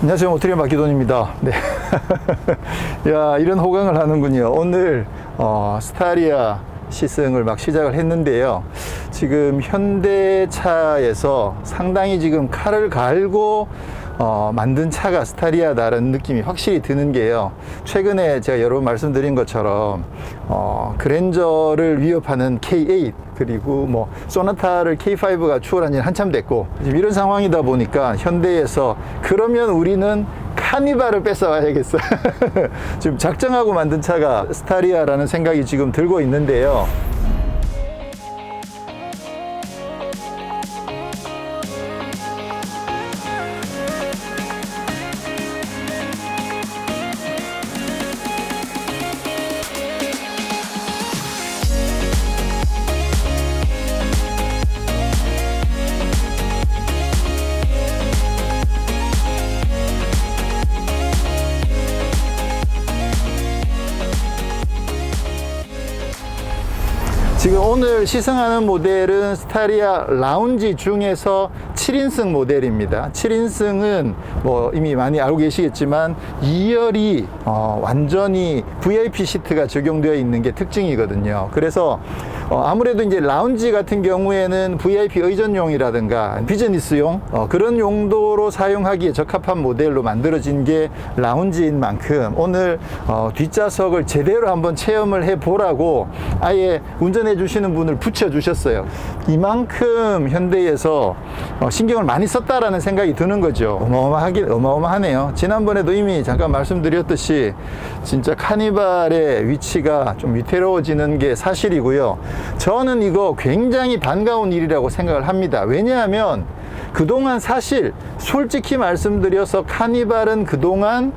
안녕하세요. 모터리언 박기돈입니다. 네. 야, 이런 호강을 하는군요. 오늘 스타리아 시승을 막 시작을 했는데요. 지금 현대차에서 상당히 지금 칼을 갈고 만든 차가 스타리아다라는 느낌이 확실히 드는 게요. 최근에 제가 여러 번 말씀드린 것처럼 그랜저를 위협하는 K8 그리고 뭐 소나타를 K5가 추월한 지 한참 됐고, 지금 이런 상황이다 보니까 현대에서 그러면 우리는 카니발을 뺏어와야겠어. 지금 작정하고 만든 차가 스타리아라는 생각이 지금 들고 있는데요. 지금 오늘 시승하는 모델은 스타리아 라운지 중에서 7인승 모델입니다. 7인승은 뭐 이미 많이 알고 계시겠지만 2열이 완전히 VIP 시트가 적용되어 있는 게 특징이거든요. 그래서 아무래도 이제 라운지 같은 경우에는 VIP 의전용이라든가 비즈니스용 그런 용도로 사용하기에 적합한 모델로 만들어진 게 라운지인 만큼 오늘 뒷좌석을 제대로 한번 체험을 해보라고 아예 운전해 주시는 분을 붙여주셨어요. 이만큼 현대에서 신경을 많이 썼다라는 생각이 드는 거죠. 어마어마하네요. 지난번에도 이미 잠깐 말씀드렸듯이 진짜 카니발의 위치가 좀 위태로워지는 게 사실이고요. 저는 이거 굉장히 반가운 일이라고 생각을 합니다. 왜냐하면 그동안 사실 솔직히 말씀드려서 카니발은 그동안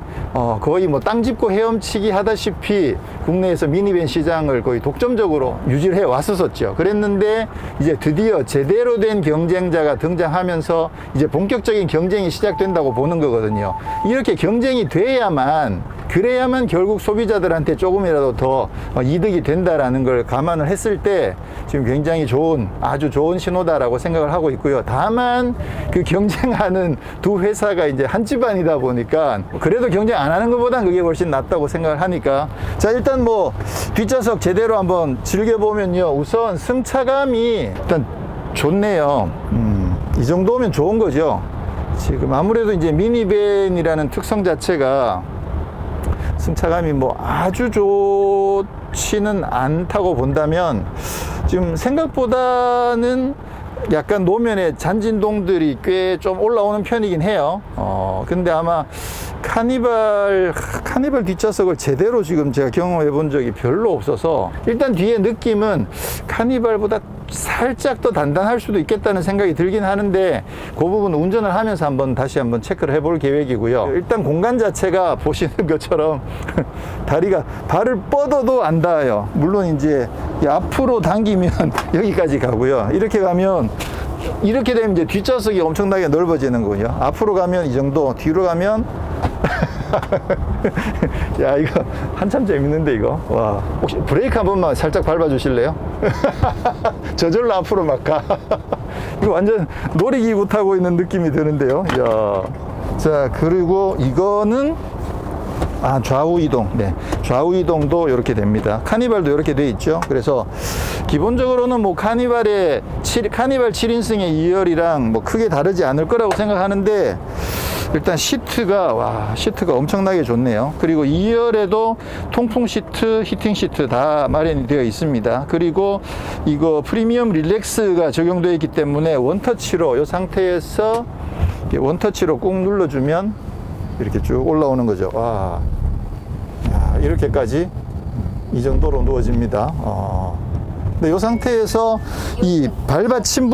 거의 뭐 땅 짚고 헤엄치기 하다시피 국내에서 미니밴 시장을 거의 독점적으로 유지를 해 왔었죠. 그랬는데 이제 드디어 제대로 된 경쟁자가 등장하면서 이제 본격적인 경쟁이 시작된다고 보는 거거든요. 이렇게 경쟁이 그래야만 결국 소비자들한테 조금이라도 더 이득이 된다라는 걸 감안을 했을 때 지금 굉장히 아주 좋은 신호다라고 생각을 하고 있고요. 다만 그 경쟁하는 두 회사가 이제 한 집안이다 보니까 그래도 경쟁 안 하는 것보단 그게 훨씬 낫다고 생각을 하니까, 자, 일단 뭐 뒷좌석 제대로 한번 즐겨보면요. 우선 승차감이 일단 좋네요. 이 정도면 좋은 거죠. 지금 아무래도 이제 미니밴이라는 특성 자체가 승차감이 뭐 아주 좋지는 않다고 본다면 지금 생각보다는 약간 노면에 잔진동들이 꽤 좀 올라오는 편이긴 해요. 근데 아마 카니발 뒷좌석을 제대로 지금 제가 경험해 본 적이 별로 없어서 일단 뒤에 느낌은 카니발보다 살짝 더 단단할 수도 있겠다는 생각이 들긴 하는데 그 부분 운전을 하면서 다시 한번 체크를 해볼 계획이고요. 일단 공간 자체가 보시는 것처럼 다리가 발을 뻗어도 안 닿아요. 물론 이제 앞으로 당기면 여기까지 가고요. 이렇게 되면 이제 뒷좌석이 엄청나게 넓어지는 거군요. 앞으로 가면 이 정도, 뒤로 가면 야, 이거 한참 재밌는데 이거. 와, 혹시 브레이크 한 번만 살짝 밟아 주실래요? 저절로 앞으로 막 가. 이거 완전 놀이기구 타고 있는 느낌이 드는데요. 야. 자, 그리고 이거는 좌우 이동. 네. 좌우 이동도 이렇게 됩니다. 카니발도 이렇게 돼 있죠. 그래서 기본적으로는 뭐 카니발 7인승의 2열이랑 뭐 크게 다르지 않을 거라고 생각하는데 일단 시트가 엄청나게 좋네요. 그리고 2열에도 통풍 시트, 히팅 시트 다 마련이 되어 있습니다. 그리고 이거 프리미엄 릴렉스가 적용되어 있기 때문에 원터치로 이 상태에서 원터치로 꾹 눌러주면 이렇게 쭉 올라오는 거죠. 와, 야, 이렇게까지 이 정도로 누워집니다. 근데 이 상태에서 이 발받침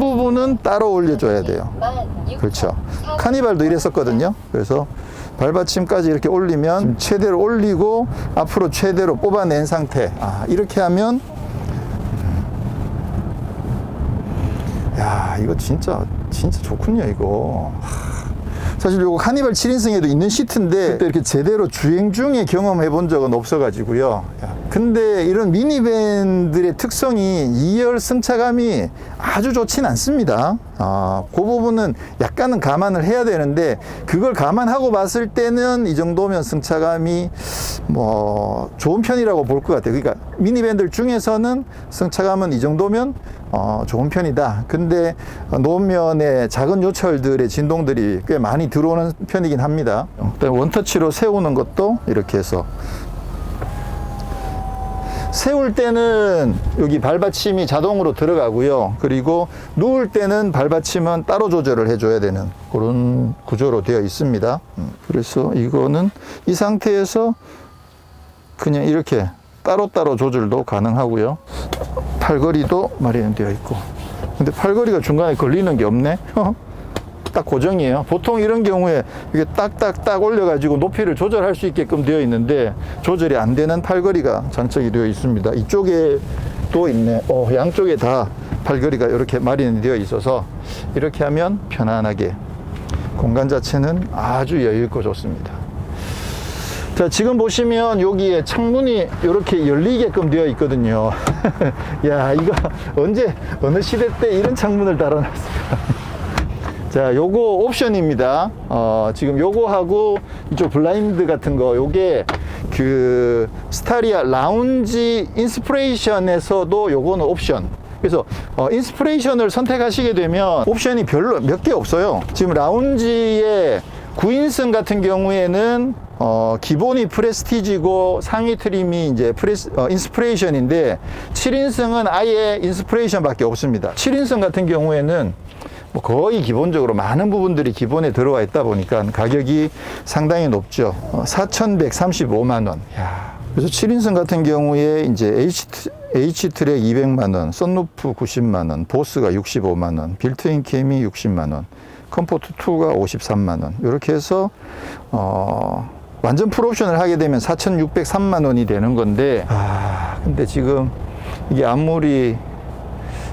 부분은 따로 올려줘야 돼요. 그렇죠. 카니발도 이랬었거든요. 그래서 발받침까지 이렇게 올리면 최대로 올리고 앞으로 최대로 뽑아낸 상태. 이렇게 하면 야, 이거 진짜 좋군요, 이거. 사실 요거 카니발 7인승에도 있는 시트인데 그때 이렇게 제대로 주행 중에 경험해 본 적은 없어가지고요. 근데 이런 미니밴들의 특성이 2열 승차감이 아주 좋진 않습니다. 그 부분은 약간은 감안을 해야 되는데, 그걸 감안하고 봤을 때는 이 정도면 승차감이 뭐 좋은 편이라고 볼 것 같아요. 그러니까 미니밴들 중에서는 승차감은 이 정도면 좋은 편이다. 근데 노면에 작은 요철들의 진동들이 꽤 많이 들어오는 편이긴 합니다. 원터치로 세우는 것도 이렇게 해서, 세울 때는 여기 발받침이 자동으로 들어가고요. 그리고 누울 때는 발받침은 따로 조절을 해줘야 되는 그런 구조로 되어 있습니다. 그래서 이거는 이 상태에서 그냥 이렇게 따로따로 조절도 가능하고요. 팔걸이도 마련되어 있고. 근데 팔걸이가 중간에 걸리는 게 없네. 딱 고정이에요. 보통 이런 경우에 이게 딱딱딱 올려가지고 높이를 조절할 수 있게끔 되어 있는데, 조절이 안 되는 팔걸이가 장착이 되어 있습니다. 이쪽에 또 있네. 양쪽에 다 팔걸이가 이렇게 마련이 되어 있어서 이렇게 하면 편안하게, 공간 자체는 아주 여유있고 좋습니다. 자, 지금 보시면 여기에 창문이 이렇게 열리게끔 되어 있거든요. 야, 이거 언제, 어느 시대 때 이런 창문을 달아놨을까? 자, 요거 옵션입니다. 지금 요거하고 이쪽 블라인드 같은 거, 요게 그 스타리아 라운지 인스피레이션에서도 요거는 옵션. 그래서 인스피레이션을 선택하시게 되면 옵션이 별로 몇 개 없어요. 지금 라운지의 9인승 같은 경우에는 기본이 프레스티지고 상위 트림이 이제 인스피레이션인데, 7인승은 아예 인스피레이션 밖에 없습니다. 7인승 같은 경우에는 뭐 거의 기본적으로 많은 부분들이 기본에 들어와 있다 보니까 가격이 상당히 높죠. 4,135만원. 그래서 7인승 같은 경우에 이제 H트랙 200만원, 썬루프 90만원, 보스가 65만원, 빌트인 캠이 60만원, 컴포트2가 53만원. 이렇게 해서, 완전 풀옵션을 하게 되면 4,603만원이 되는 건데, 근데 지금 이게 아무리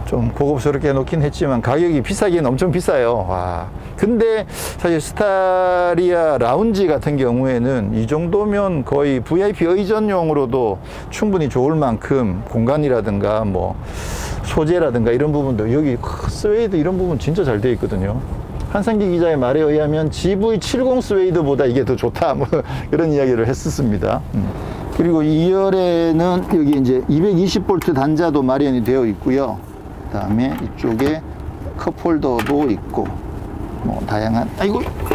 좀 고급스럽게 해놓긴 했지만 가격이 비싸긴 엄청 비싸요. 근데 사실 스타리아 라운지 같은 경우에는 이 정도면 거의 VIP 의전용으로도 충분히 좋을 만큼 공간이라든가 뭐 소재라든가 이런 부분도, 여기 스웨이드 이런 부분 진짜 잘 되어 있거든요. 한상기 기자의 말에 의하면 GV70 스웨이드보다 이게 더 좋다, 뭐 그런 이야기를 했었습니다. 그리고 2열에는 여기 이제 220V 단자도 마련이 되어 있고요. 그 다음에 이쪽에 컵홀더도 있고, 뭐 다양한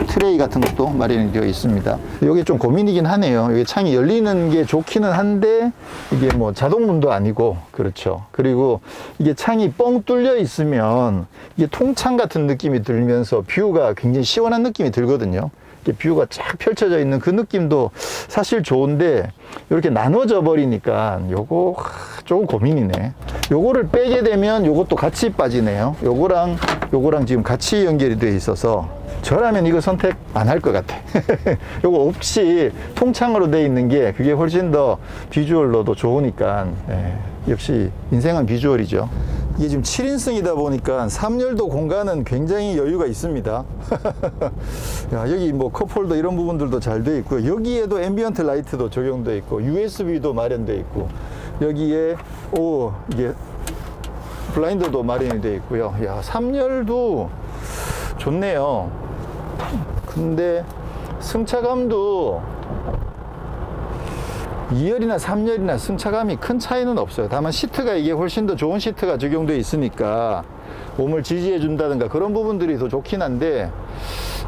트레이 같은 것도 마련이 되어 있습니다. 이게 좀 고민이긴 하네요. 이게 창이 열리는 게 좋기는 한데 이게 뭐 자동문도 아니고, 그렇죠. 그리고 이게 창이 뻥 뚫려 있으면 이게 통창 같은 느낌이 들면서 뷰가 굉장히 시원한 느낌이 들거든요. 뷰가 쫙 펼쳐져 있는 그 느낌도 사실 좋은데, 이렇게 나눠져 버리니까 요거 조금 고민이네. 요거를 빼게 되면 요것도 같이 빠지네요. 요거랑 지금 같이 연결이 되어 있어서 저라면 이거 선택 안 할 것 같아. 요거 없이 통창으로 되어 있는 게 그게 훨씬 더 비주얼로도 좋으니까. 역시 인생은 비주얼이죠. 이게 지금 7인승이다 보니까 3열도 공간은 굉장히 여유가 있습니다. 야, 여기 뭐 컵홀더 이런 부분들도 잘 되어 있고, 여기에도 앰비언트 라이트도 적용되어 있고, USB도 마련되어 있고, 여기에 이게 블라인더도 마련이 되어 있고요. 야, 3열도 좋네요. 근데 승차감도 2열이나 3열이나 승차감이 큰 차이는 없어요. 다만 시트가 이게 훨씬 더 좋은 시트가 적용되어 있으니까 몸을 지지해 준다든가 그런 부분들이 더 좋긴 한데,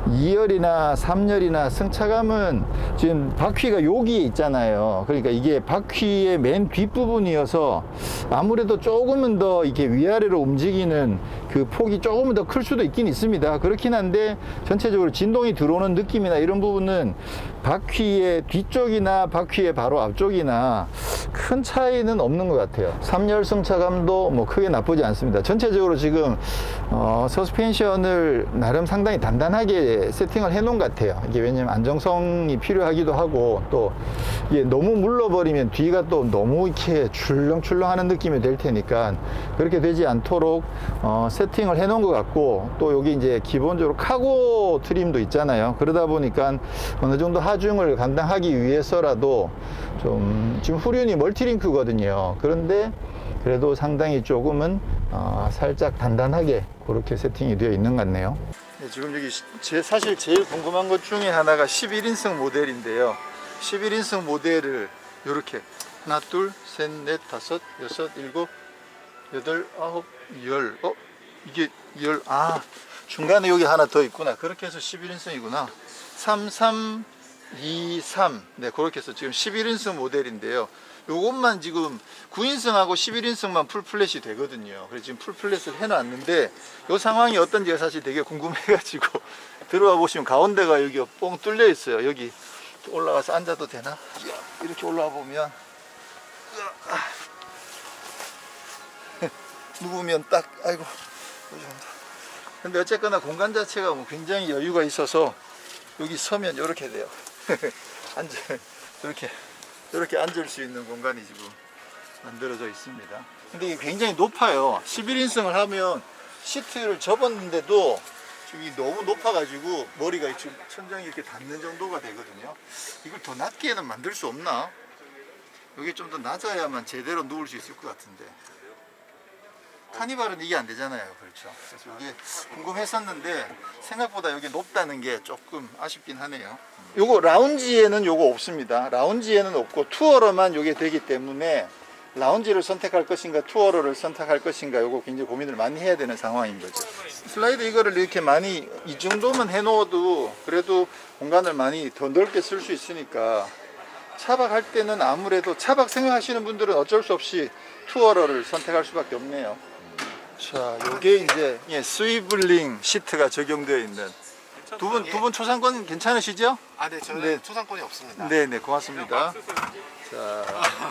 2열이나 3열이나 승차감은 지금 바퀴가 여기에 있잖아요. 그러니까 이게 바퀴의 맨 뒷부분이어서 아무래도 조금은 더 이렇게 위아래로 움직이는 그 폭이 조금은 더 클 수도 있긴 있습니다. 그렇긴 한데 전체적으로 진동이 들어오는 느낌이나 이런 부분은 바퀴의 뒤쪽이나 바퀴의 바로 앞쪽이나 큰 차이는 없는 것 같아요. 3열 승차감도 뭐 크게 나쁘지 않습니다. 전체적으로 지금 서스펜션을 나름 상당히 단단하게 세팅을 해 놓은 것 같아요. 이게 왜냐면 안정성이 필요하기도 하고, 또 이게 너무 물러버리면 뒤가 또 너무 이렇게 출렁출렁 하는 느낌이 될 테니까 그렇게 되지 않도록 세팅을 해 놓은 것 같고, 또 여기 이제 기본적으로 카고 트림도 있잖아요. 그러다 보니까 어느 정도 하중을 감당하기 위해서라도 좀, 지금 후륜이 멀티링크거든요. 그런데 그래도 상당히 조금은 살짝 단단하게 그렇게 세팅이 되어 있는 것 같네요. 네, 지금 여기 사실 제일 궁금한 것 중에 하나가 11인승 모델인데요. 11인승 모델을 이렇게 하나, 둘, 셋, 넷, 다섯, 여섯, 일곱, 여덟, 아홉, 열. 이게 열. 중간에 여기 하나 더 있구나. 그렇게 해서 11인승이구나. 3, 3, 2, 3. 네, 그렇게 해서 지금 11인승 모델인데요. 요것만 지금 9인승하고 11인승만 풀플랫이 되거든요. 그래서 지금 풀플랫을 해놨는데 요 상황이 어떤지가 사실 되게 궁금해가지고 들어와 보시면 가운데가 여기 뻥 뚫려 있어요. 여기 올라가서 앉아도 되나? 이렇게 올라와 보면 누우면 딱, 아이고, 근데 어쨌거나 공간 자체가 뭐 굉장히 여유가 있어서 여기 서면 이렇게 돼요. 이렇게 앉을 수 있는 공간이 지금 만들어져 있습니다. 근데 이게 굉장히 높아요. 11인승을 하면 시트를 접었는데도 지금 너무 높아가지고 머리가 지금 천장이 이렇게 닿는 정도가 되거든요. 이걸 더 낮게는 만들 수 없나? 여기 좀 더 낮아야만 제대로 누울 수 있을 것 같은데. 카니발은 이게 안 되잖아요. 그렇죠. 그래서 이게 궁금했었는데 생각보다 여기 높다는 게 조금 아쉽긴 하네요. 요거 라운지에는 요거 없습니다. 라운지에는 없고 투어러만 요게 되기 때문에 라운지를 선택할 것인가 투어러를 선택할 것인가 요거 굉장히 고민을 많이 해야 되는 상황인 거죠. 슬라이드 이거를 이렇게 많이 이 정도만 해 놓아도 그래도 공간을 많이 더 넓게 쓸 수 있으니까 차박할 때는 아무래도 차박 생각하시는 분들은 어쩔 수 없이 투어러를 선택할 수밖에 없네요. 자, 요게 이제 스위블링 시트가 적용되어 있는 두 분 초상권 괜찮으시죠? 네, 저는 초상권이 없습니다. 네, 고맙습니다. 자,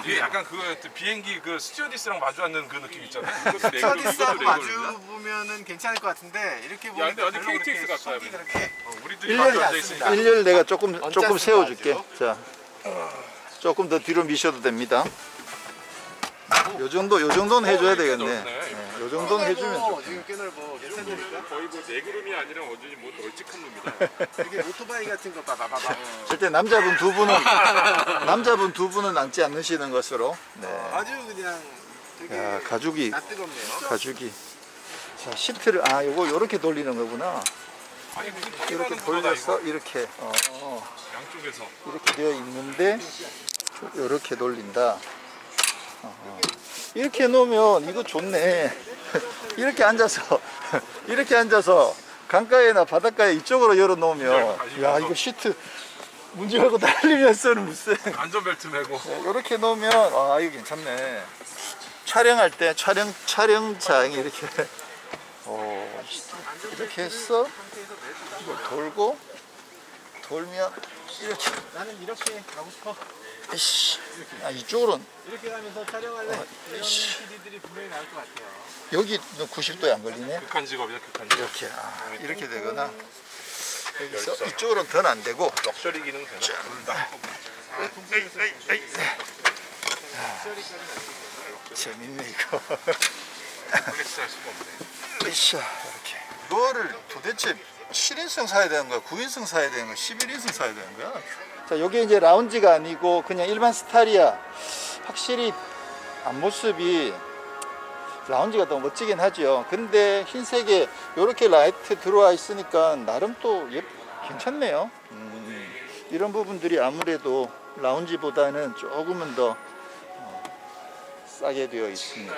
이게 약간 그거 비행기 그 스튜어디스랑 마주 앉는 그 느낌 있잖아요. 스튜어디스하고 마주 보면은 괜찮을 것 같은데 이렇게 보면 근데 완전 KTX 같아요. 그렇게 우리들이 마주 앉아 있으니까. 일렬 내가 조금 세워줄게. 자, 조금 더 뒤로 미셔도 됩니다. 요 정도는 해줘야 되겠네. 네, 요 정도는 해주면 좋겠네. 지금 꽤 넓어. 괜찮으니까. 거의 뭐 네 그룹이 아니라 완전히 뭐 널찍한 놈이다. 이게 오토바이 같은 거 봐봐봐. 절대 남자분 두 분은 앉지 않으시는 것으로. 네. 아주 그냥 되게 야, 가죽이. 낯뜨겁네요. 자, 시트를 요거 요렇게 돌리는 거구나. 아니 무슨 이렇게 돌려서 이렇게 양쪽에서. 이렇게 되어 있는데 요렇게 돌린다. 이렇게 놓으면 이거 좋네. 이렇게 앉아서 강가에나 바닷가에 이쪽으로 열어 놓으면, 야, 이거 시트 문제 걸고 달리면서는 무슨 안전벨트 매고. 이렇게 놓으면 이거 괜찮네. 촬영할 때 촬영장이 이렇게 이렇게 해서 이걸 돌면 이렇게. 나는 이렇게 가고 싶어. 이쪽으로는 이렇게 가면서 촬영할래. 이런 PD들이 분명히 나올 것 같아요. 여기 90도에 안 걸리네. 극한 직업이야, 극한 직업. 이렇게 이렇게 되거나 여기서 이쪽으로는 더 안 되고. 럭셔리 기능 되나? 재밌네 이거. 플렉스 할 수가 없네. 으쌰, 이렇게. 이거를 도대체 7인승 사야 되는 거야, 9인승 사야 되는 거야, 11인승 사야 되는 거야? 자, 요게 이제 라운지가 아니고 그냥 일반 스타리아. 확실히 앞모습이 라운지가 더 멋지긴 하죠. 근데 흰색에 요렇게 라이트 들어와 있으니까 나름 또 괜찮네요. 이런 부분들이 아무래도 라운지보다는 조금은 더 싸게 되어 있습니다.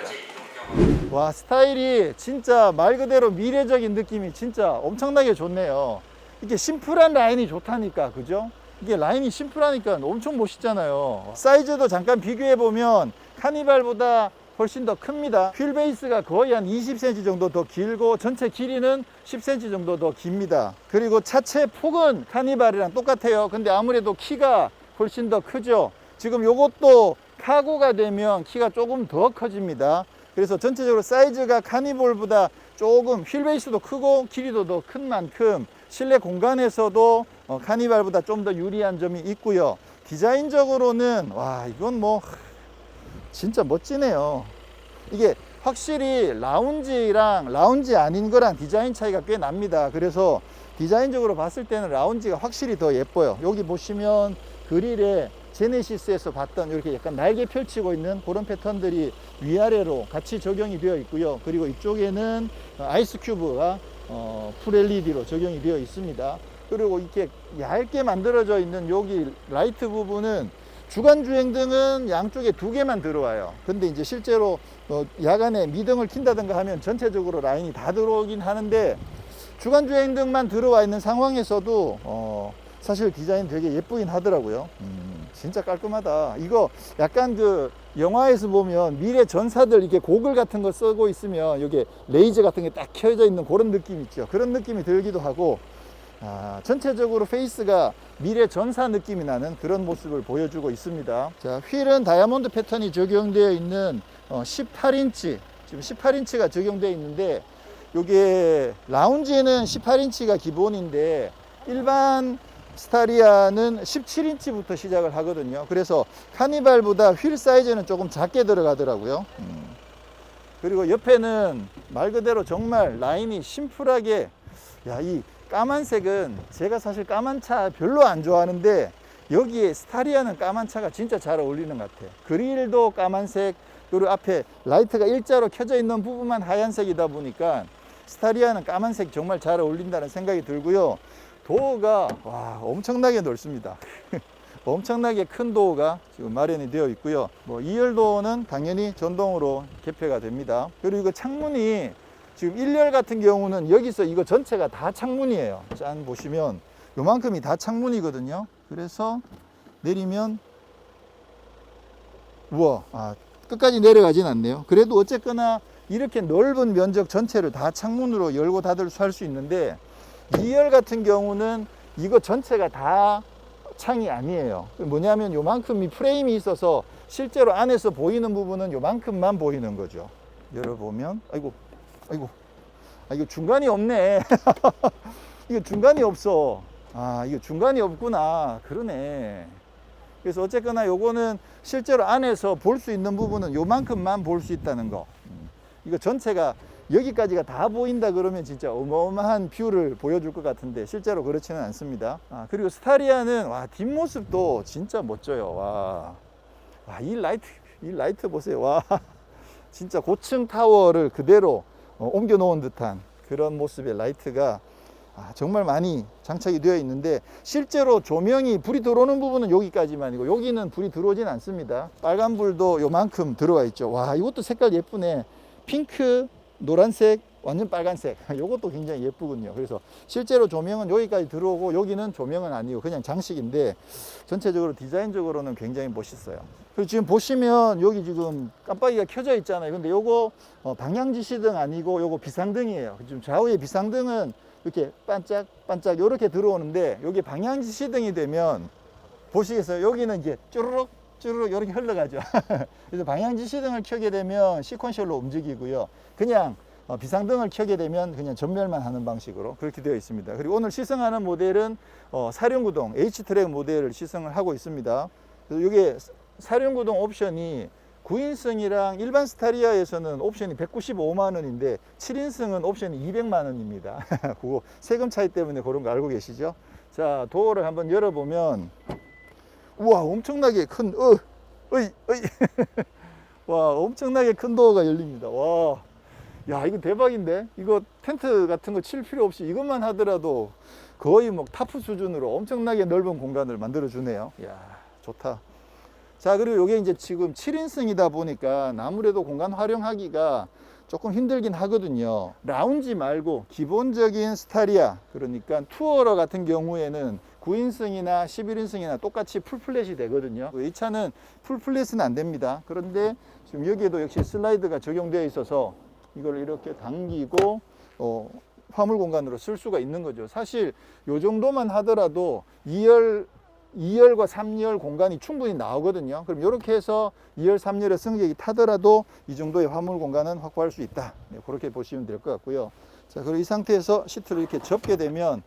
와, 스타일이 진짜 말 그대로 미래적인 느낌이 진짜 엄청나게 좋네요. 이게 심플한 라인이 좋다니까, 그죠? 이게 라인이 심플하니까 엄청 멋있잖아요. 사이즈도 잠깐 비교해 보면 카니발보다 훨씬 더 큽니다. 휠 베이스가 거의 한 20cm 정도 더 길고 전체 길이는 10cm 정도 더 깁니다. 그리고 차체 폭은 카니발이랑 똑같아요. 근데 아무래도 키가 훨씬 더 크죠. 지금 요것도 카고가 되면 키가 조금 더 커집니다. 그래서 전체적으로 사이즈가 카니발보다 조금 휠 베이스도 크고 길이도 더 큰 만큼 실내 공간에서도 카니발보다 좀 더 유리한 점이 있고요. 디자인적으로는 와, 이건 뭐 진짜 멋지네요. 이게 확실히 라운지랑 라운지 아닌 거랑 디자인 차이가 꽤 납니다. 그래서 디자인적으로 봤을 때는 라운지가 확실히 더 예뻐요. 여기 보시면 그릴에 제네시스에서 봤던 이렇게 약간 날개 펼치고 있는 그런 패턴들이 위아래로 같이 적용이 되어 있고요. 그리고 이쪽에는 아이스 큐브가 풀 LED로 적용이 되어 있습니다. 그리고 이렇게 얇게 만들어져 있는 여기 라이트 부분은 주간 주행등은 양쪽에 2개만 들어와요. 근데 이제 실제로 야간에 미등을 킨다든가 하면 전체적으로 라인이 다 들어오긴 하는데 주간 주행등만 들어와 있는 상황에서도 사실 디자인 되게 예쁘긴 하더라고요. 진짜 깔끔하다. 이거 약간 그 영화에서 보면 미래 전사들 이렇게 고글 같은 거 쓰고 있으면 여기 레이저 같은 게 딱 켜져 있는 그런 느낌 있죠. 그런 느낌이 들기도 하고, 전체적으로 페이스가 미래 전사 느낌이 나는 그런 모습을 보여주고 있습니다. 자, 휠은 다이아몬드 패턴이 적용되어 있는 18인치, 지금 18인치가 적용되어 있는데, 요게 라운지는 18인치가 기본인데 일반 스타리아는 17인치부터 시작을 하거든요. 그래서 카니발보다 휠 사이즈는 조금 작게 들어가더라고요. 그리고 옆에는 말 그대로 정말 라인이 심플하게, 야, 이 까만색은 제가 사실 까만 차 별로 안 좋아하는데 여기에 스타리아는 까만 차가 진짜 잘 어울리는 것 같아요. 그릴도 까만색, 그리고 앞에 라이트가 일자로 켜져 있는 부분만 하얀색이다 보니까 스타리아는 까만색 정말 잘 어울린다는 생각이 들고요. 도어가 와, 엄청나게 넓습니다. 엄청나게 큰 도어가 지금 마련이 되어 있고요. 뭐 2열 도어는 당연히 전동으로 개폐가 됩니다. 그리고 이거 창문이 지금 1열 같은 경우는 여기서 이거 전체가 다 창문이에요. 짠 보시면 요만큼이 다 창문이거든요. 그래서 내리면 우와, 끝까지 내려가진 않네요. 그래도 어쨌거나 이렇게 넓은 면적 전체를 다 창문으로 열고 닫을 수 할 수 있는데 2열 같은 경우는 이거 전체가 다 창이 아니에요. 뭐냐면 요만큼이 프레임이 있어서 실제로 안에서 보이는 부분은 요만큼만 보이는 거죠. 열어보면 아이고 이거 중간이 없네. 이거 중간이 없어. 이거 중간이 없구나. 그러네. 그래서 어쨌거나 요거는 실제로 안에서 볼 수 있는 부분은 요만큼만 볼 수 있다는 거. 이거 전체가 여기까지가 다 보인다 그러면 진짜 어마어마한 뷰를 보여줄 것 같은데 실제로 그렇지는 않습니다. 그리고 스타리아는 와, 뒷모습도 진짜 멋져요. 와, 이 라이트 보세요. 와, 진짜 고층 타워를 그대로 옮겨 놓은 듯한 그런 모습의 라이트가 정말 많이 장착이 되어 있는데 실제로 조명이 불이 들어오는 부분은 여기까지만이고 여기는 불이 들어오진 않습니다. 빨간 불도 요만큼 들어와 있죠. 와, 이것도 색깔 예쁘네. 핑크, 노란색, 완전 빨간색. 이것도 굉장히 예쁘군요. 그래서 실제로 조명은 여기까지 들어오고 여기는 조명은 아니고 그냥 장식인데 전체적으로 디자인적으로는 굉장히 멋있어요. 그리고 지금 보시면 여기 지금 깜빡이가 켜져 있잖아요. 근데 요거 방향지시등 아니고 요거 비상등이에요. 지금 좌우의 비상등은 이렇게 반짝반짝 이렇게 들어오는데 여기 방향지시등이 되면 보시겠어요? 여기는 이제 쭈르륵 이렇게 흘러가죠. 그래서 방향지시등을 켜게 되면 시퀀셜로 움직이고요. 그냥 비상등을 켜게 되면 그냥 전멸만 하는 방식으로 그렇게 되어 있습니다. 그리고 오늘 시승하는 모델은 사륜구동 H트랙 모델을 시승을 하고 있습니다. 그래서 이게 사륜구동 옵션이 9인승이랑 일반 스타리아에서는 옵션이 195만 원인데 7인승은 옵션이 200만 원입니다. 그거 세금 차이 때문에 그런 거 알고 계시죠? 자, 도어를 한번 열어보면 우와, 엄청나게 큰 와, 엄청나게 큰 도어가 열립니다. 와, 야, 이거 대박인데? 이거 텐트 같은 거 칠 필요 없이 이것만 하더라도 거의 뭐 타프 수준으로 엄청나게 넓은 공간을 만들어 주네요. 이야, 좋다. 자, 그리고 이게 이제 지금 7인승이다 보니까 아무래도 공간 활용하기가 조금 힘들긴 하거든요. 라운지 말고 기본적인 스타리아, 그러니까 투어러 같은 경우에는 9인승이나 11인승이나 똑같이 풀플랫이 되거든요. 이 차는 풀플랫은 안 됩니다. 그런데 지금 여기에도 역시 슬라이드가 적용되어 있어서 이걸 이렇게 당기고 화물 공간으로 쓸 수가 있는 거죠. 사실 요 정도만 하더라도 2열과 3열 공간이 충분히 나오거든요. 그럼 이렇게 해서 2열, 3열의 승객이 타더라도 이 정도의 화물 공간은 확보할 수 있다. 네, 그렇게 보시면 될 것 같고요. 자, 그리고 이 상태에서 시트를 이렇게 접게 되면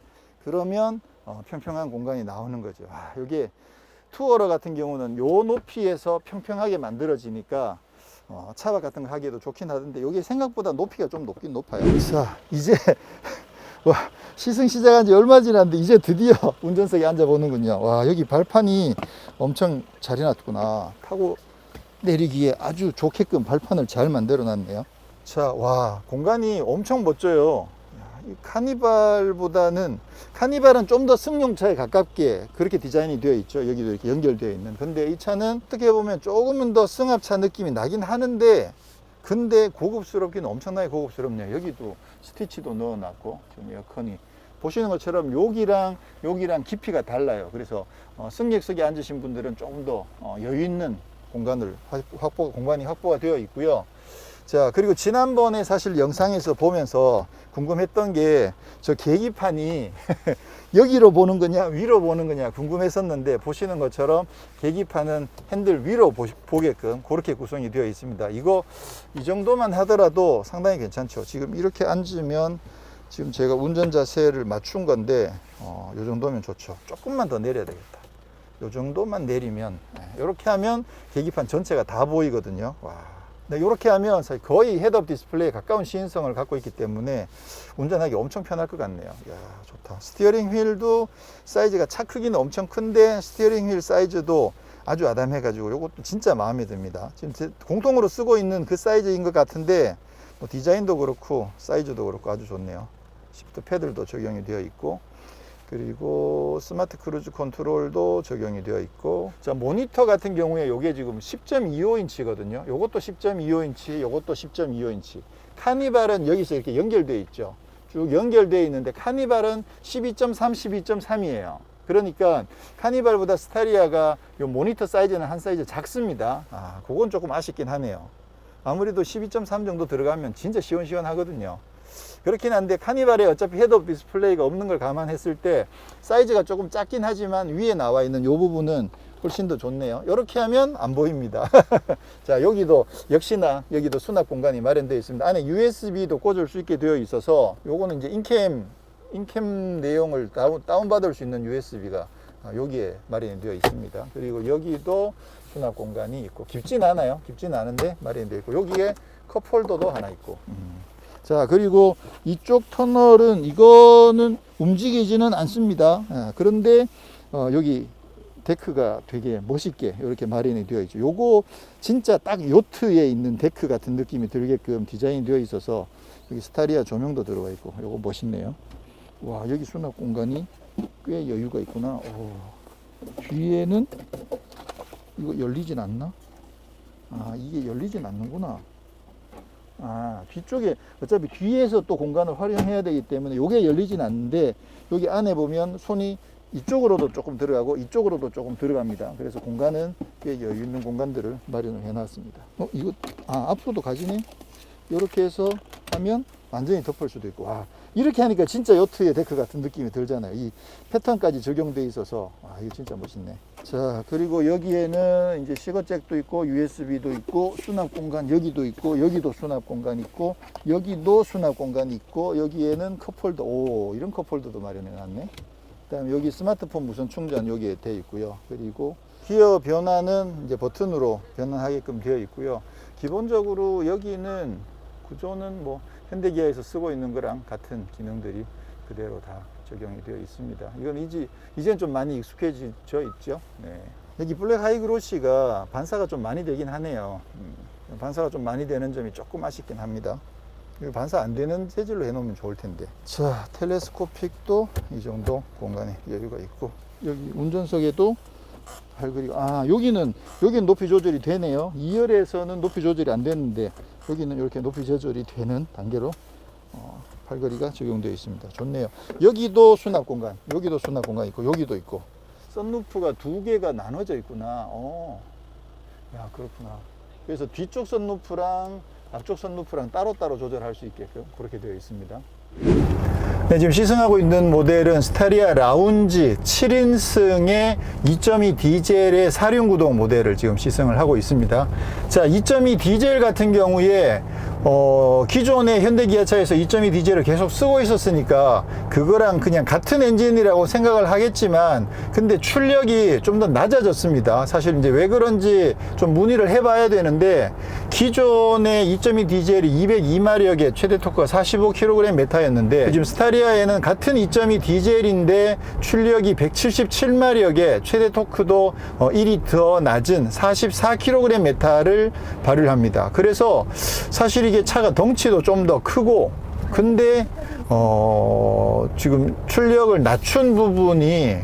그러면 평평한 공간이 나오는 거죠. 이게 투어러 같은 경우는 요 높이에서 평평하게 만들어지니까 차박 같은 거 하기에도 좋긴 하던데 이게 생각보다 높이가 좀 높긴 높아요. 자, 이제 시승 시작한 지 얼마 지났는데 이제 드디어 운전석에 앉아 보는군요. 와, 여기 발판이 엄청 잘 해놨구나. 타고 내리기에 아주 좋게끔 발판을 잘 만들어 놨네요. 자, 와, 공간이 엄청 멋져요. 이 카니발은 좀 더 승용차에 가깝게 그렇게 디자인이 되어 있죠. 여기도 이렇게 연결되어 있는. 근데 이 차는 어떻게 보면 조금은 더 승합차 느낌이 나긴 하는데 근데 고급스럽기는 엄청나게 고급스럽네요. 여기도 스티치도 넣어놨고 지금 에어컨이 보시는 것처럼 여기랑 깊이가 달라요. 그래서 승객석에 앉으신 분들은 조금 더 여유 있는 공간이 확보가 되어 있고요. 자, 그리고 지난번에 사실 영상에서 보면서 궁금했던 게 저 계기판이 여기로 보는 거냐 위로 보는 거냐 궁금했었는데 보시는 것처럼 계기판은 핸들 위로 보게끔 그렇게 구성이 되어 있습니다. 이 정도만 하더라도 상당히 괜찮죠. 지금 이렇게 앉으면 지금 제가 운전 자세를 맞춘 건데 이 정도면 좋죠. 조금만 더 내려야 되겠다. 이 정도만 내리면 이렇게 하면 계기판 전체가 다 보이거든요. 와. 네, 이렇게 하면 사실 거의 헤드업 디스플레이에 가까운 시인성을 갖고 있기 때문에 운전하기 엄청 편할 것 같네요. 이야, 좋다. 스티어링 휠도 사이즈가 차 크기는 엄청 큰데 스티어링 휠 사이즈도 아주 아담해가지고 이것도 진짜 마음에 듭니다. 지금 공통으로 쓰고 있는 그 사이즈인 것 같은데 디자인도 그렇고 사이즈도 그렇고 아주 좋네요. 시프트 패들도 적용이 되어 있고 그리고 스마트 크루즈 컨트롤도 적용이 되어 있고 자 모니터 같은 경우에 이게 지금 10.25인치거든요. 이것도 10.25인치, 이것도 10.25인치. 카니발은 여기서 이렇게 연결되어 있죠. 쭉 연결되어 있는데 카니발은 12.3, 12.3이에요. 그러니까 카니발보다 스타리아가 이 모니터 사이즈는 한 사이즈 작습니다. 그건 조금 아쉽긴 하네요. 아무래도 12.3 정도 들어가면 진짜 시원시원하거든요. 그렇긴 한데 카니발에 어차피 헤드업 디스플레이가 없는 걸 감안했을 때 사이즈가 조금 작긴 하지만 위에 나와 있는 이 부분은 훨씬 더 좋네요. 이렇게 하면 안 보입니다. 자, 여기도 역시나 여기도 수납 공간이 마련되어 있습니다. 안에 USB도 꽂을 수 있게 되어 있어서 요거는 이제 인캠 내용을 다운받을 수 있는 USB가 여기에 마련이 되어 있습니다. 그리고 여기도 수납 공간이 있고 깊진 않아요. 깊진 않은데 마련이 되어 있고 여기에 컵홀더도 하나 있고 자, 그리고 이쪽 터널은 이거는 움직이지는 않습니다. 그런데 여기 데크가 되게 멋있게 이렇게 마련이 되어 있죠. 요거 진짜 딱 요트에 있는 데크 같은 느낌이 들게끔 디자인이 되어 있어서 여기 스타리아 조명도 들어가 있고 요거 멋있네요. 와, 여기 수납 공간이 꽤 여유가 있구나. 뒤에는 이거 열리진 않나? 이게 열리진 않는구나. 뒤쪽에 어차피 뒤에서 또 공간을 활용해야 되기 때문에 이게 열리진 않는데 여기 안에 보면 손이 이쪽으로도 조금 들어가고 이쪽으로도 조금 들어갑니다. 그래서 공간은 꽤 여유 있는 공간들을 마련을 해 놨습니다. 이거 앞으로도 가지네. 이렇게 해서 하면 완전히 덮을 수도 있고. 이렇게 하니까 진짜 요트의 데크 같은 느낌이 들잖아요. 이 패턴까지 적용되어 있어서 이거 진짜 멋있네. 자, 그리고 여기에는 이제 시거잭도 있고 USB도 있고 수납 공간 여기도 있고 여기도 수납 공간 있고 여기도 수납 공간이 있고 여기에는 컵홀더 이런 컵홀더도 마련해 놨네. 그다음에 여기 스마트폰 무선 충전 여기에 되어 있고요. 그리고 기어 변환은 이제 버튼으로 변환하게끔 되어 있고요. 기본적으로 여기는 구조는 뭐 현대기아에서 쓰고 있는 거랑 같은 기능들이 그대로 다 적용이 되어 있습니다. 이건 이제는 좀 많이 익숙해져 있죠. 네. 여기 블랙 하이그로시가 반사가 좀 많이 되긴 하네요. 반사가 좀 많이 되는 점이 조금 아쉽긴 합니다. 이거 반사 안 되는 재질로 해놓으면 좋을 텐데. 자, 텔레스코픽도 이 정도 공간에 여유가 있고 여기 운전석에도 팔걸이가 여기는 높이 조절이 되네요. 2열에서는 높이 조절이 안 되는데 여기는 이렇게 높이 조절이 되는 단계로 팔걸이가 적용되어 있습니다. 좋네요. 여기도 수납 공간, 여기도 수납 공간 있고 여기도 있고 썬루프가 두 개가 나눠져 있구나. 야, 그렇구나. 그래서 뒤쪽 선루프랑 앞쪽 선루프랑 따로따로 조절할 수 있게끔 그렇게 되어 있습니다. 네, 지금 시승하고 있는 모델은 스타리아 라운지 7인승의 2.2 디젤의 4륜구동 모델을 지금 시승을 하고 있습니다. 자, 2.2 디젤 같은 경우에 기존의 현대기아차에서 2.2 디젤을 계속 쓰고 있었으니까 그거랑 그냥 같은 엔진이라고 생각을 하겠지만, 근데 출력이 좀 더 낮아졌습니다. 사실 이제 왜 그런지 좀 문의를 해봐야 되는데, 기존의 2.2 디젤이 202마력의 최대 토크가 45kgm였는데 지금 스타리아에는 같은 2.2 디젤인데 출력이 177마력의 최대 토크도 1이 더 낮은 44kgm를 발휘를 합니다. 그래서 사실 이게 차가 덩치도 좀 더 크고, 근데 지금 출력을 낮춘 부분이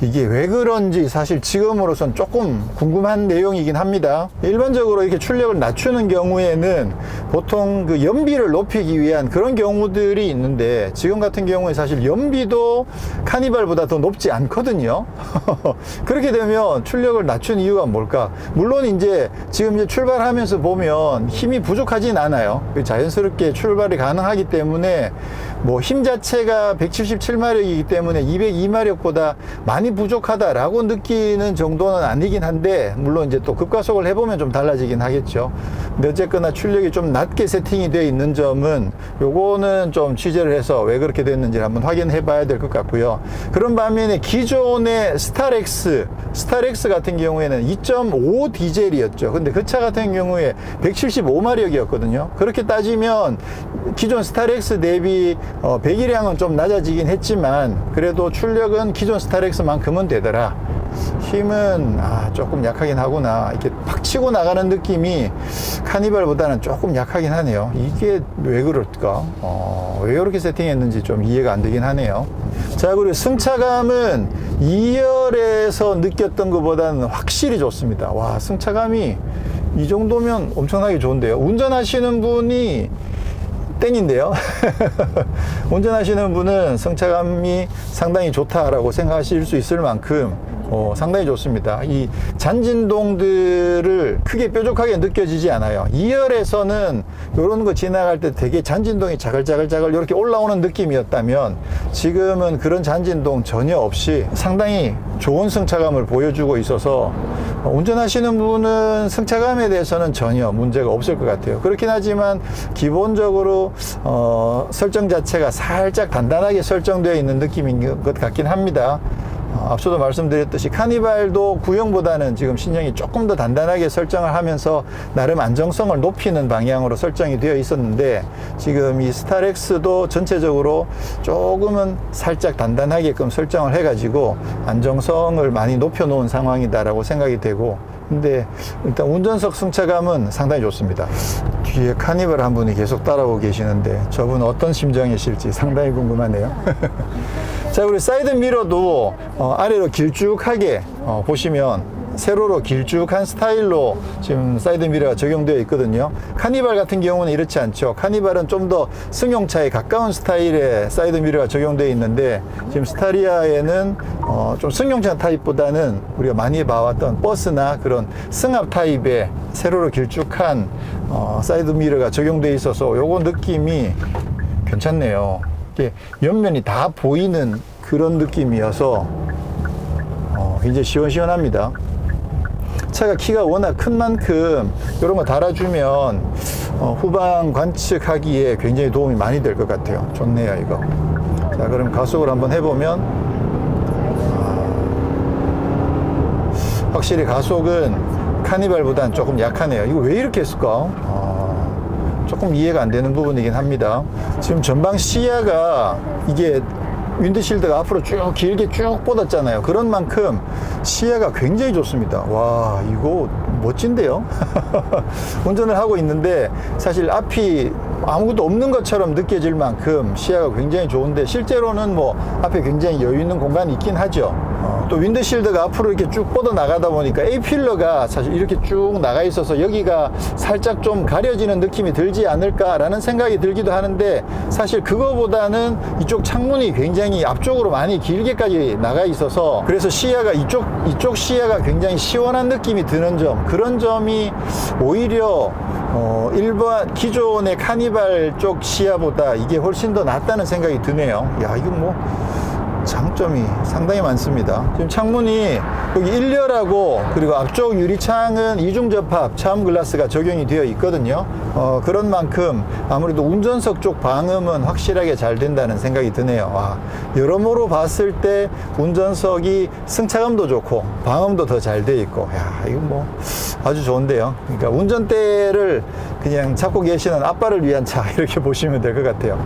이게 왜 그런지 사실 지금으로선 조금 궁금한 내용이긴 합니다. 일반적으로 이렇게 출력을 낮추는 경우에는 보통 그 연비를 높이기 위한 그런 경우들이 있는데, 지금 같은 경우에 사실 연비도 카니발보다 더 높지 않거든요. 그렇게 되면 출력을 낮춘 이유가 뭘까? 물론 이제 지금 이제 출발하면서 보면 힘이 부족하진 않아요. 자연스럽게 출발이 가능하기 때문에 뭐 힘 자체가 177마력이기 때문에 202마력보다 많이 부족하다라고 느끼는 정도는 아니긴 한데, 물론 이제 또 급가속을 해보면 좀 달라지긴 하겠죠. 근데 어쨌거나 출력이 좀 낮게 세팅이 되어 있는 점은 요거는 좀 취재를 해서 왜 그렇게 됐는지 한번 확인해 봐야 될 것 같고요. 그런 반면에 기존의 스타렉스 같은 경우에는 2.5 디젤이었죠. 근데 그 차 같은 경우에 175마력이었거든요. 그렇게 따지면 기존 스타렉스 대비 배기량은 좀 낮아지긴 했지만 그래도 출력은 기존 스타렉스만큼은 되더라. 힘은 조금 약하긴 하구나. 이렇게 팍 치고 나가는 느낌이 카니발보다는 조금 약하긴 하네요. 이게 왜 그럴까? 왜 이렇게 세팅했는지 좀 이해가 안 되긴 하네요. 자, 그리고 승차감은 2열에서 느꼈던 것보다는 확실히 좋습니다. 와, 승차감이 이 정도면 엄청나게 좋은데요. 운전하시는 분이 땡인데요. 운전하시는 분은 승차감이 상당히 좋다라고 생각하실 수 있을 만큼 상당히 좋습니다. 이 잔진동들을 크게 뾰족하게 느껴지지 않아요. 2열에서는 이런 거 지나갈 때 되게 잔진동이 자글자글 이렇게 올라오는 느낌이었다면 지금은 그런 잔진동 전혀 없이 상당히 좋은 승차감을 보여주고 있어서 운전하시는 분은 승차감에 대해서는 전혀 문제가 없을 것 같아요. 그렇긴 하지만 기본적으로 설정 자체가 살짝 단단하게 설정되어 있는 느낌인 것 같긴 합니다. 앞서도 말씀드렸듯이 카니발도 구형보다는 지금 신형이 조금 더 단단하게 설정을 하면서 나름 안정성을 높이는 방향으로 설정이 되어 있었는데, 지금 이 스타렉스도 전체적으로 조금은 살짝 단단하게끔 설정을 해가지고 안정성을 많이 높여 놓은 상황이다라고 생각이 되고, 근데 일단 운전석 승차감은 상당히 좋습니다. 뒤에 카니발 한 분이 계속 따라오고 계시는데 저분은 어떤 심정이실지 상당히 궁금하네요. 자, 우리 사이드 미러도 아래로 길쭉하게 보시면 세로로 길쭉한 스타일로 지금 사이드 미러가 적용되어 있거든요. 카니발 같은 경우는 이렇지 않죠. 카니발은 좀 더 승용차에 가까운 스타일의 사이드 미러가 적용되어 있는데, 지금 스타리아에는 좀 승용차 타입보다는 우리가 많이 봐왔던 버스나 그런 승합 타입의 세로로 길쭉한 사이드 미러가 적용되어 있어서 요거 느낌이 괜찮네요. 이게 옆면이 다 보이는 그런 느낌이어서 굉장히 시원시원합니다. 차가 키가 워낙 큰 만큼 이런 거 달아주면 후방 관측하기에 굉장히 도움이 많이 될 것 같아요. 좋네요, 이거. 자, 그럼 가속을 한번 해보면 확실히 가속은 카니발보다는 조금 약하네요. 이거 왜 이렇게 했을까? 조금 이해가 안 되는 부분이긴 합니다. 지금 전방 시야가 이게 윈드실드가 앞으로 쭉 길게 쭉 뻗었잖아요. 그런 만큼 시야가 굉장히 좋습니다. 와, 이거 멋진데요? 운전을 하고 있는데 사실 앞이 아무것도 없는 것처럼 느껴질 만큼 시야가 굉장히 좋은데, 실제로는 뭐 앞에 굉장히 여유 있는 공간이 있긴 하죠. 또 윈드실드가 앞으로 이렇게 쭉 뻗어 나가다 보니까 A필러가 사실 이렇게 쭉 나가 있어서 여기가 살짝 좀 가려지는 느낌이 들지 않을까라는 생각이 들기도 하는데, 사실 그거보다는 이쪽 창문이 굉장히 앞쪽으로 많이 길게까지 나가 있어서 그래서 시야가 이쪽 시야가 굉장히 시원한 느낌이 드는 점, 그런 점이 오히려 일반 기존의 카니발 쪽 시야보다 이게 훨씬 더 낫다는 생각이 드네요. 야, 이거 뭐 장점이 상당히 많습니다. 지금 창문이 여기 1열하고 그리고 앞쪽 유리창은 이중 접합 차음 글라스가 적용이 되어 있거든요. 그런 만큼 아무래도 운전석 쪽 방음은 확실하게 잘 된다는 생각이 드네요. 와, 여러모로 봤을 때 운전석이 승차감도 좋고 방음도 더 잘 돼 있고, 야, 이거 뭐 아주 좋은데요. 그러니까 운전대를 그냥 잡고 계시는 아빠를 위한 차, 이렇게 보시면 될 것 같아요.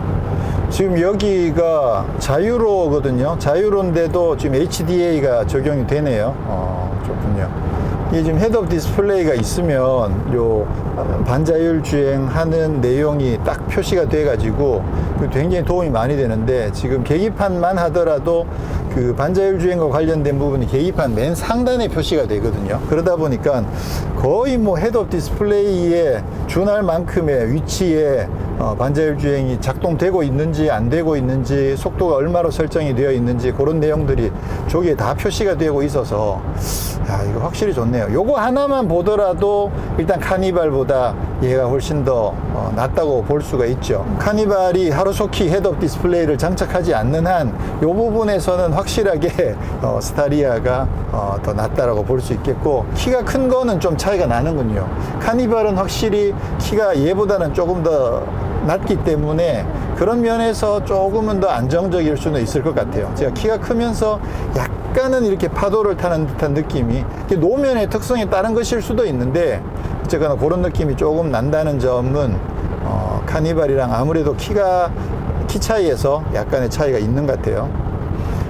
지금 여기가 자유로거든요. 자유로인데도 지금 HDA가 적용이 되네요. 좋군요. 이게 지금 헤드업 디스플레이가 있으면 요 반자율 주행하는 내용이 딱 표시가 돼 가지고 굉장히 도움이 많이 되는데, 지금 계기판만 하더라도 그 반자율 주행과 관련된 부분이 계기판 맨 상단에 표시가 되거든요. 그러다 보니까 거의 뭐 헤드업 디스플레이에 준할 만큼의 위치에 반자율 주행이 작동되고 있는지 안 되고 있는지, 속도가 얼마로 설정이 되어 있는지, 그런 내용들이 저기에 다 표시가 되고 있어서, 야, 이거 확실히 좋네요. 요거 하나만 보더라도 일단 카니발보다 얘가 훨씬 더 낫다고 볼 수가 있죠. 카니발이 하루속히 헤드업 디스플레이를 장착하지 않는 한 요 부분에서는 확실하게 스타리아가 더 낫다라고 볼 수 있겠고, 키가 큰 거는 좀 차이가 나는군요. 카니발은 확실히 키가 얘보다는 조금 더 낮기 때문에 그런 면에서 조금은 더 안정적일 수는 있을 것 같아요. 제가 키가 크면서 약간은 이렇게 파도를 타는 듯한 느낌이, 노면의 특성에 따른 것일 수도 있는데 어쨌거나 그런 느낌이 조금 난다는 점은 카니발이랑 아무래도 키 차이에서 약간의 차이가 있는 것 같아요.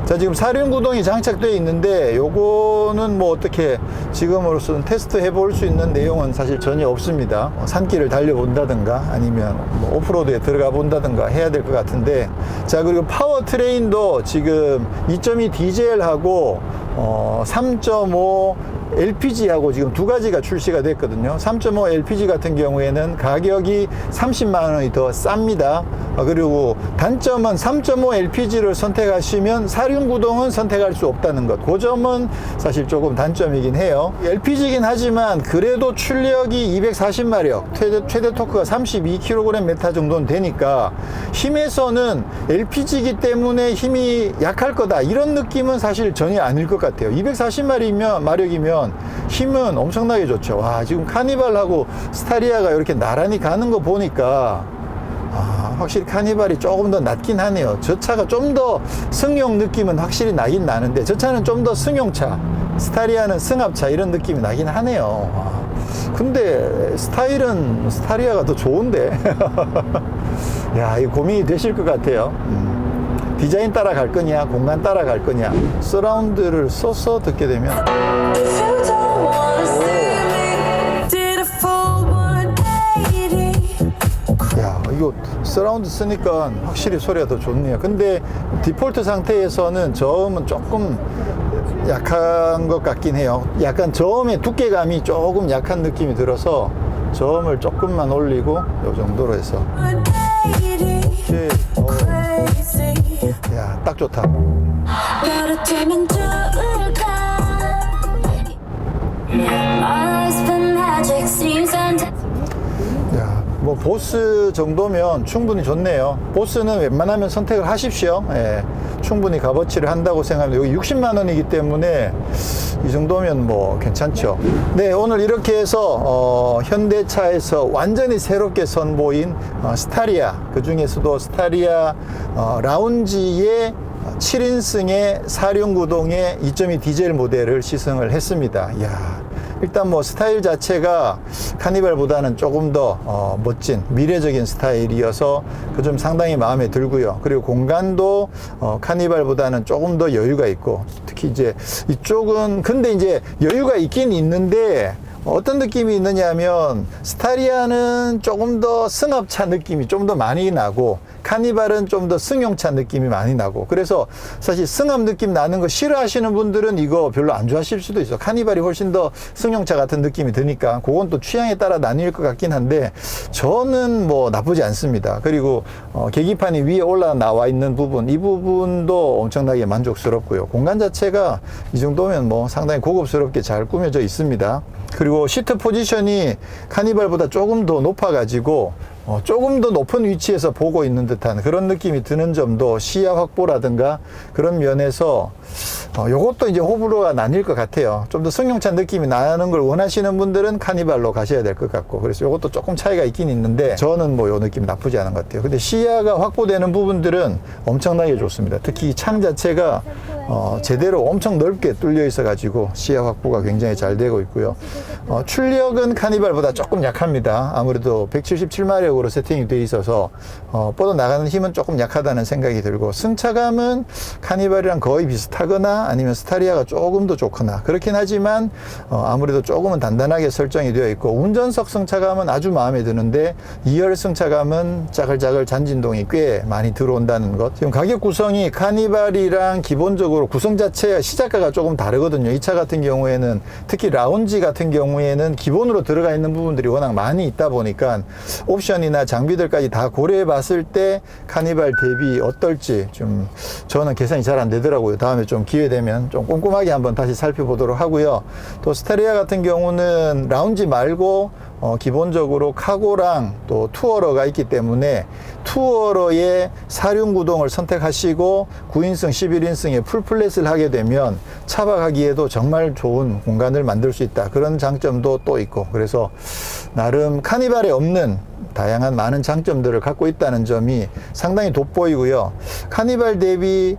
자, 지금 사륜구동이 장착되어 있는데 요거는 뭐 어떻게 지금으로서는 테스트 해볼 수 있는 내용은 사실 전혀 없습니다. 산길을 달려본다든가 아니면 뭐 오프로드에 들어가 본다든가 해야 될 것 같은데, 자, 그리고 파워트레인도 지금 2.2 디젤하고 3.5 LPG하고 지금 두 가지가 출시가 됐거든요. 3.5 LPG 같은 경우에는 가격이 30만 원이 더 쌉니다. 그리고 단점은 3.5 LPG를 선택하시면 사륜구동은 선택할 수 없다는 것. 그 점은 사실 조금 단점이긴 해요. LPG이긴 하지만 그래도 출력이 240마력, 최대 토크가 32kgm 정도는 되니까 힘에서는 LPG이기 때문에 힘이 약할 거다, 이런 느낌은 사실 전혀 아닐 것 같아요. 240마력이면 힘은 엄청나게 좋죠. 와, 지금 카니발하고 스타리아가 이렇게 나란히 가는 거 보니까 확실히 카니발이 조금 더 낫긴 하네요. 저 차가 좀 더 승용 느낌은 확실히 나긴 나는데, 저 차는 좀 더 승용차, 스타리아는 승합차, 이런 느낌이 나긴 하네요. 근데 스타일은 스타리아가 더 좋은데 야, 이거 고민이 되실 것 같아요. 디자인 따라갈 거냐, 공간 따라갈 거냐. 서라운드를 써서 듣게 되면, 야, 이거 서라운드 쓰니까 확실히 소리가 더 좋네요. 근데 디폴트 상태에서는 저음은 조금 약한 것 같긴 해요. 약간 저음의 두께감이 조금 약한 느낌이 들어서 저음을 조금만 올리고 요 정도로 해서, 야, 딱 좋다. 야, 뭐 보스 정도면 충분히 좋네요. 보스는 웬만하면 선택을 하십시오. 예, 충분히 값어치를 한다고 생각합니다. 여기 60만 원이기 때문에 이 정도면 뭐 괜찮죠. 네, 오늘 이렇게 해서 현대차에서 완전히 새롭게 선보인 스타리아, 그 중에서도 스타리아 라운지의 7인승의 사륜구동의 2.2 디젤 모델을 시승을 했습니다. 이야, 일단 뭐 스타일 자체가 카니발보다는 조금 더 멋진 미래적인 스타일이어서 그 점 상당히 마음에 들고요. 그리고 공간도 카니발보다는 조금 더 여유가 있고, 특히 이제 이쪽은 근데 이제 여유가 있긴 있는데 어떤 느낌이 있느냐 하면, 스타리아는 조금 더 승합차 느낌이 좀 더 많이 나고 카니발은 좀 더 승용차 느낌이 많이 나고, 그래서 사실 승합 느낌 나는 거 싫어하시는 분들은 이거 별로 안 좋아하실 수도 있어. 카니발이 훨씬 더 승용차 같은 느낌이 드니까 그건 또 취향에 따라 나뉠 것 같긴 한데, 저는 뭐 나쁘지 않습니다. 그리고 계기판이 위에 올라와 있는 부분, 이 부분도 엄청나게 만족스럽고요. 공간 자체가 이 정도면 뭐 상당히 고급스럽게 잘 꾸며져 있습니다. 그리고 시트 포지션이 카니발보다 조금 더 높아가지고 조금 더 높은 위치에서 보고 있는 듯한 그런 느낌이 드는 점도 시야 확보라든가 그런 면에서 요것도 이제 호불호가 나뉠 것 같아요. 좀 더 승용차 느낌이 나는 걸 원하시는 분들은 카니발로 가셔야 될 것 같고, 그래서 요것도 조금 차이가 있긴 있는데 저는 뭐 요 느낌 나쁘지 않은 것 같아요. 근데 시야가 확보되는 부분들은 엄청나게 좋습니다. 특히 이 창 자체가 제대로 엄청 넓게 뚫려 있어 가지고 시야 확보가 굉장히 잘 되고 있고요. 출력은 카니발보다 조금 약합니다. 아무래도 177마력으로 세팅이 돼 있어서 뻗어 나가는 힘은 조금 약하다는 생각이 들고, 승차감은 카니발이랑 거의 비슷하거나 아니면 스타리아가 조금 더 좋거나 그렇긴 하지만 아무래도 조금은 단단하게 설정이 되어 있고, 운전석 승차감은 아주 마음에 드는데 2열 승차감은 짜글짜글 잔진동이 꽤 많이 들어온다는 것. 지금 가격 구성이 카니발이랑 기본적으로 구성 자체 시작가가 조금 다르거든요. 이 차 같은 경우에는 특히 라운지 같은 경우에는 기본으로 들어가 있는 부분들이 워낙 많이 있다 보니까 옵션이나 장비들까지 다 고려해 봤을 때 카니발 대비 어떨지 좀 저는 계산이 잘 안 되더라고요. 다음에 좀 기회 되면 좀 꼼꼼하게 한번 다시 살펴보도록 하고요. 또 스타리아 같은 경우는 라운지 말고 기본적으로 카고랑 또 투어러가 있기 때문에 투어러의 4륜 구동을 선택하시고 9인승, 11인승의 풀플랫을 하게 되면 차박하기에도 정말 좋은 공간을 만들 수 있다. 그런 장점도 또 있고, 그래서 나름 카니발에 없는 다양한 많은 장점들을 갖고 있다는 점이 상당히 돋보이고요. 카니발 대비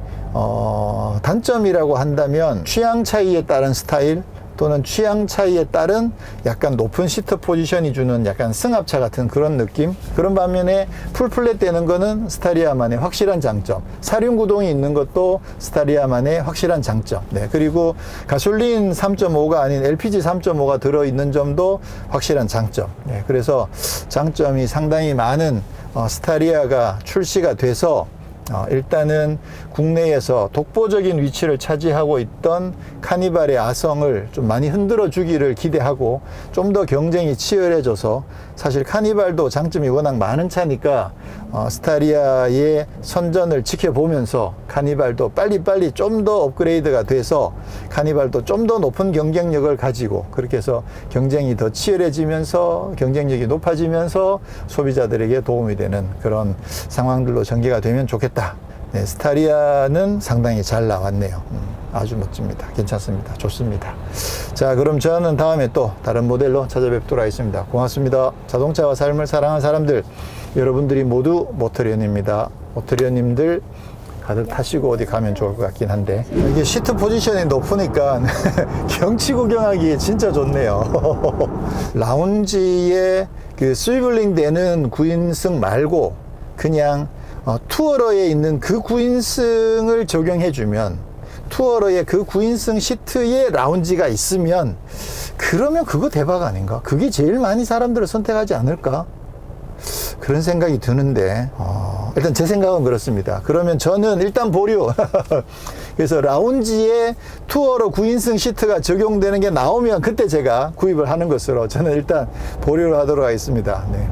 단점이라고 한다면 취향 차이에 따른 스타일 또는 취향 차이에 따른 약간 높은 시트 포지션이 주는 약간 승합차 같은 그런 느낌. 그런 반면에 풀플랫 되는 거는 스타리아만의 확실한 장점, 4륜 구동이 있는 것도 스타리아만의 확실한 장점. 네, 그리고 가솔린 3.5가 아닌 LPG 3.5가 들어있는 점도 확실한 장점. 네, 그래서 장점이 상당히 많은 스타리아가 출시가 돼서 일단은 국내에서 독보적인 위치를 차지하고 있던 카니발의 아성을 좀 많이 흔들어 주기를 기대하고, 좀 더 경쟁이 치열해져서, 사실 카니발도 장점이 워낙 많은 차니까 스타리아의 선전을 지켜보면서 카니발도 빨리빨리 좀 더 업그레이드가 돼서 카니발도 좀 더 높은 경쟁력을 가지고, 그렇게 해서 경쟁이 더 치열해지면서 경쟁력이 높아지면서 소비자들에게 도움이 되는 그런 상황들로 전개가 되면 좋겠다. 네, 스타리아는 상당히 잘 나왔네요. 아주 멋집니다. 괜찮습니다. 좋습니다. 자, 그럼 저는 다음에 또 다른 모델로 찾아뵙도록 하겠습니다. 고맙습니다. 자동차와 삶을 사랑하는 사람들, 여러분들이 모두 모터리언입니다. 모터리언님들 가득 타시고 어디 가면 좋을 것 같긴 한데, 이게 시트 포지션이 높으니까 경치 구경하기에 진짜 좋네요. 라운지에 그 스위블링 되는 9인승 말고 그냥 투어러에 있는 그 9인승을 적용해주면, 투어러의 그 9인승 시트에 라운지가 있으면, 그러면 그거 대박 아닌가? 그게 제일 많이 사람들을 선택하지 않을까? 그런 생각이 드는데, 일단 제 생각은 그렇습니다. 그러면 저는 일단 보류. 그래서 라운지에 투어러 9인승 시트가 적용되는 게 나오면 그때 제가 구입을 하는 것으로 저는 일단 보류를 하도록 하겠습니다. 네.